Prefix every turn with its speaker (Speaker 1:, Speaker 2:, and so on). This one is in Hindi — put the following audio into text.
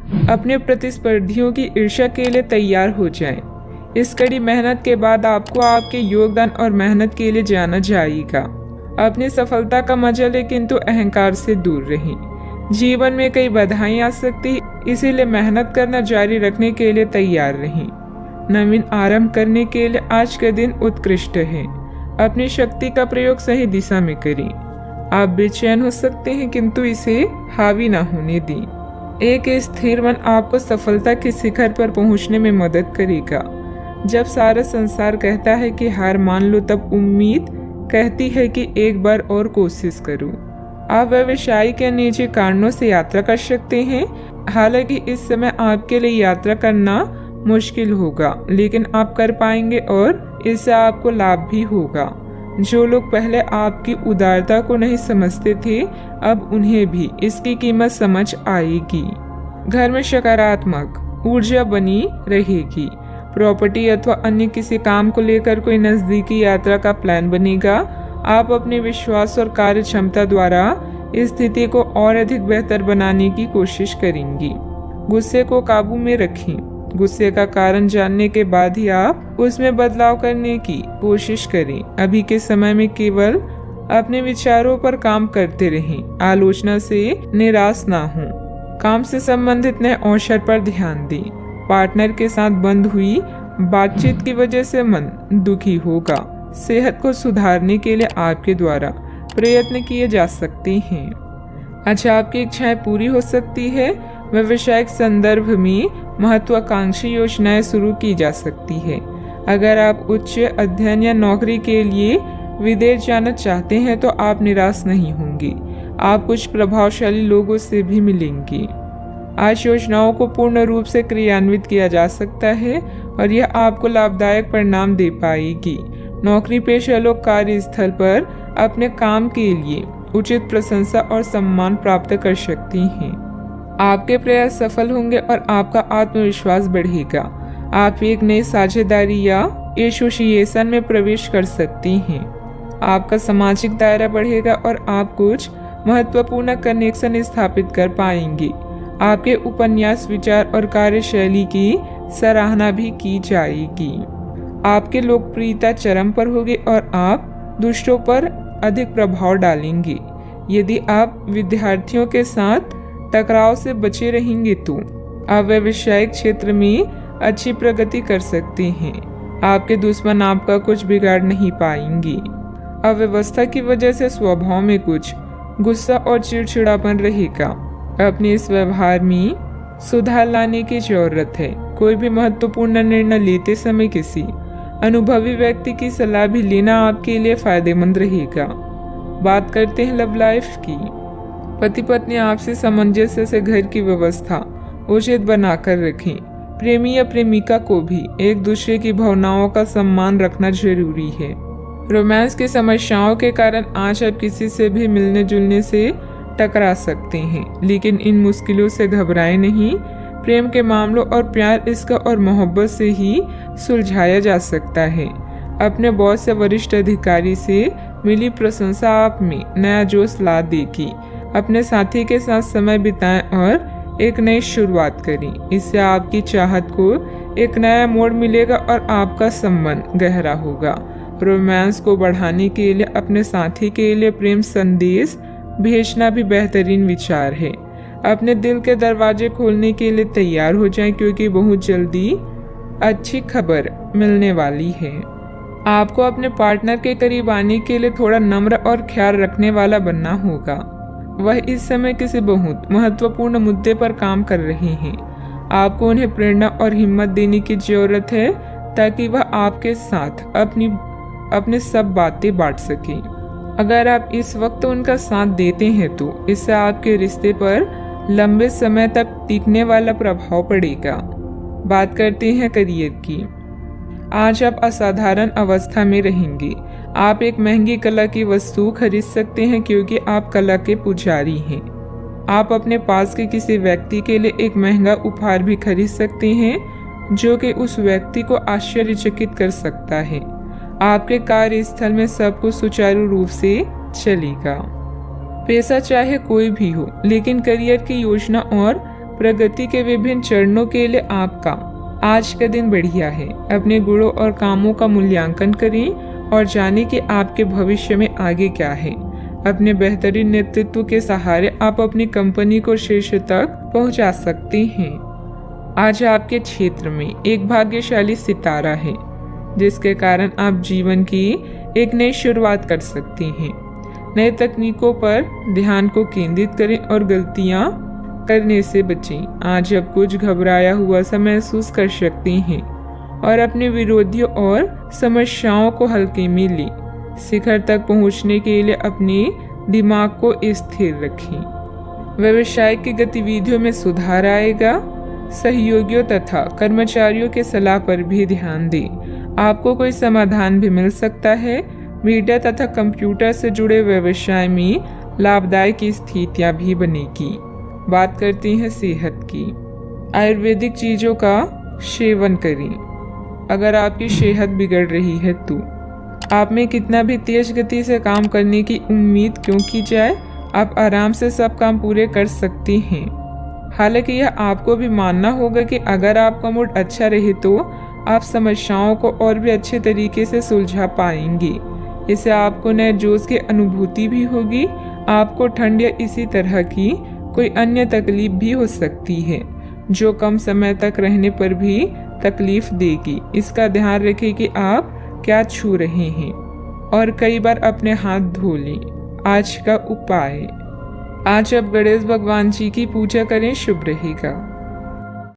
Speaker 1: अपने प्रतिस्पर्धियों की ईर्ष्या के लिए तैयार हो जाएं। इस कड़ी मेहनत के बाद आपको आपके योगदान और मेहनत के लिए जाना जाएगा। अपनी सफलता का मजा लें, किंतु अहंकार से दूर रहें। जीवन में कई बाधाएं आ सकती है, इसीलिए मेहनत करना जारी रखने के लिए तैयार रहें। नवीन आरंभ करने के लिए आज का दिन उत्कृष्ट है। अपनी शक्ति का प्रयोग सही दिशा में करें। आप बेचैन हो सकते हैं, किंतु इसे हावी ना होने दें। एक स्थिर मन आपको सफलता के शिखर पर पहुंचने में मदद करेगा। जब सारा संसार कहता है कि हार मान लो, तब उम्मीद कहती है कि एक बार और कोशिश करो। आप व्यवसायिक या निजी कारणों से यात्रा कर सकते हैं। हालांकि इस समय आपके लिए यात्रा करना मुश्किल होगा, लेकिन आप कर पाएंगे और इससे आपको लाभ भी होगा। जो लोग पहले आपकी उदारता को नहीं समझते थे, अब उन्हें भी इसकी कीमत समझ आएगी। घर में सकारात्मक ऊर्जा बनी रहेगी। प्रॉपर्टी अथवा अन्य किसी काम को लेकर कोई नजदीकी यात्रा का प्लान बनेगा। आप अपने विश्वास और कार्य क्षमता द्वारा इस स्थिति को और अधिक बेहतर बनाने की कोशिश करेंगी। गुस्से को काबू में रखें। गुस्से का कारण जानने के बाद ही आप उसमें बदलाव करने की कोशिश करें। अभी के समय में केवल अपने विचारों पर काम करते रहें। आलोचना से निराश ना हो। काम से संबंधित नए अवसर पर ध्यान दें। पार्टनर के साथ बंद हुई बातचीत की वजह से मन दुखी होगा। सेहत को सुधारने के लिए आपके द्वारा प्रयत्न किए जा सकते हैं। अच्छा, आपकी इच्छाएं पूरी हो सकती है। व्यवसायिक संदर्भ में महत्वाकांक्षी योजनाएं शुरू की जा सकती है। अगर आप उच्च अध्ययन या नौकरी के लिए विदेश जाना चाहते हैं तो आप निराश नहीं होंगे। आप कुछ प्रभावशाली लोगों से भी मिलेंगे। आज योजनाओं को पूर्ण रूप से क्रियान्वित किया जा सकता है और यह आपको लाभदायक परिणाम दे पाएगी। नौकरी पेशा लोग कार्यस्थल पर अपने काम के लिए उचित प्रशंसा और सम्मान प्राप्त कर सकते हैं। आपके प्रयास सफल होंगे और आपका आत्मविश्वास बढ़ेगा। आप एक नई साझेदारी या एसोसिएशन में प्रवेश कर सकते हैं। आपका सामाजिक दायरा बढ़ेगा और आप कुछ महत्वपूर्ण कनेक्शन स्थापित कर पाएंगे। आपके उपन्यास, विचार और कार्यशैली की सराहना भी की जाएगी। आपकी लोकप्रियता चरम पर होगी और आप दूसरों पर अधिक प्रभाव डालेंगे। यदि आप विद्यार्थियों के साथ टकराव से बचे रहेंगे तो आप व्यावसायिक क्षेत्र में अच्छी प्रगति कर सकते हैं। आपके दुश्मन आपका कुछ बिगाड़ नहीं पाएंगे। अव्यवस्था की वजह से स्वभाव में कुछ गुस्सा और चिड़चिड़ापन रहेगा। अपने इस व्यवहार में सुधार लाने की जरूरत है। कोई भी महत्वपूर्ण निर्णय लेते समय किसी अनुभवी व्यक्ति की सलाह भी लेना आपके लिए फायदेमंद रहेगा। बात करते हैं लव लाइफ की। पति पत्नी आपसी सामंजस्य से घर की व्यवस्था उचित बनाकर रखें। प्रेमी या प्रेमिका को भी एक दूसरे की भावनाओं का सम्मान रखना जरूरी है। रोमांस की समस्याओं के कारण आज आप किसी से भी मिलने जुलने से टकरा सकते हैं, लेकिन इन मुश्किलों से घबराएं नहीं। प्रेम के मामलों और प्यार, इश्क और मोहब्बत से ही सुलझाया जा सकता है। अपने बॉस या वरिष्ठ अधिकारी से मिली प्रशंसा आप में नया जोश ला देगी। अपने साथी के साथ समय बिताएं और एक नई शुरुआत करें। इससे आपकी चाहत को एक नया मोड़ मिलेगा और आपका संबंध गहरा होगा। रोमांस को बढ़ाने के लिए अपने साथी के लिए प्रेम संदेश भेजना भी बेहतरीन विचार है। अपने दिल के दरवाजे खोलने के लिए तैयार हो जाएं, क्योंकि बहुत जल्दी अच्छी खबर मिलने वाली है। आपको अपने पार्टनर के करीब आने के लिए थोड़ा नम्र और ख्याल रखने वाला बनना होगा। वह इस समय किसी बहुत महत्वपूर्ण मुद्दे पर काम कर रहे हैं। आपको उन्हें प्रेरणा और हिम्मत देने की जरूरत है ताकि वह आपके साथ अपनी सब बातें बांट सकें। अगर आप इस वक्त उनका साथ देते हैं तो इससे आपके रिश्ते पर लंबे समय तक टिकने वाला प्रभाव पड़ेगा। बात करते हैं करियर की। आज आप असाधारण अवस्था में रहेंगे। आप एक महंगी कला की वस्तु खरीद सकते हैं क्योंकि आप कला के पुजारी हैं। आप अपने पास के किसी व्यक्ति के लिए एक महंगा उपहार भी खरीद सकते हैं जो कि उस व्यक्ति को आश्चर्यचकित कर सकता है। आपके कार्यस्थल में सब कुछ सुचारू रूप से चलेगा। पेशा चाहे कोई भी हो, लेकिन करियर की योजना और प्रगति के विभिन्न चरणों के लिए आपका आज का दिन बढ़िया है। अपने गुणों और कामों का मूल्यांकन करें और जानें कि आपके भविष्य में आगे क्या है। अपने बेहतरीन नेतृत्व के सहारे आप अपनी कंपनी को शीर्ष तक पहुंचा सकते हैं। आज आपके क्षेत्र में एक भाग्यशाली सितारा है, जिसके कारण आप जीवन की एक नई शुरुआत कर सकते हैं। नए तकनीकों पर ध्यान को केंद्रित करें और गलतियां करने से बचें। आज आप कुछ घबराया हुआ सा महसूस कर सकते हैं और अपने विरोधियों और समस्याओं को हल्के में लें। शिखर तक पहुंचने के लिए अपने दिमाग को स्थिर रखें। व्यवसाय की गतिविधियों में सुधार आएगा। सहयोगियों तथा कर्मचारियों के सलाह पर भी ध्यान दें। आपको कोई समाधान भी मिल सकता है। मीडिया तथा कंप्यूटर से जुड़े व्यवसाय में लाभदायक स्थितियां भी बनेगी। बात करते हैं सेहत की। आयुर्वेदिक चीजों का सेवन करें। अगर आपकी सेहत बिगड़ रही है तो आप में कितना भी तेज गति से काम करने की उम्मीद क्यों की जाए, आप आराम से सब काम पूरे कर सकते हैं। हालांकि यह आपको भी मानना होगा कि अगर आपका मूड अच्छा रहे तो आप समस्याओं को और भी अच्छे तरीके से सुलझा पाएंगे। इससे आपको नए जोश की अनुभूति भी होगी। आपको ठंड या इसी तरह की कोई अन्य तकलीफ भी हो सकती है, जो कम समय तक रहने पर भी तकलीफ देगी। इसका ध्यान रखें कि आप क्या छू रहे हैं और कई बार अपने हाथ धो लें। आज का उपाय, आज आप गणेश भगवान जी की पूजा करें, शुभ रहेगा।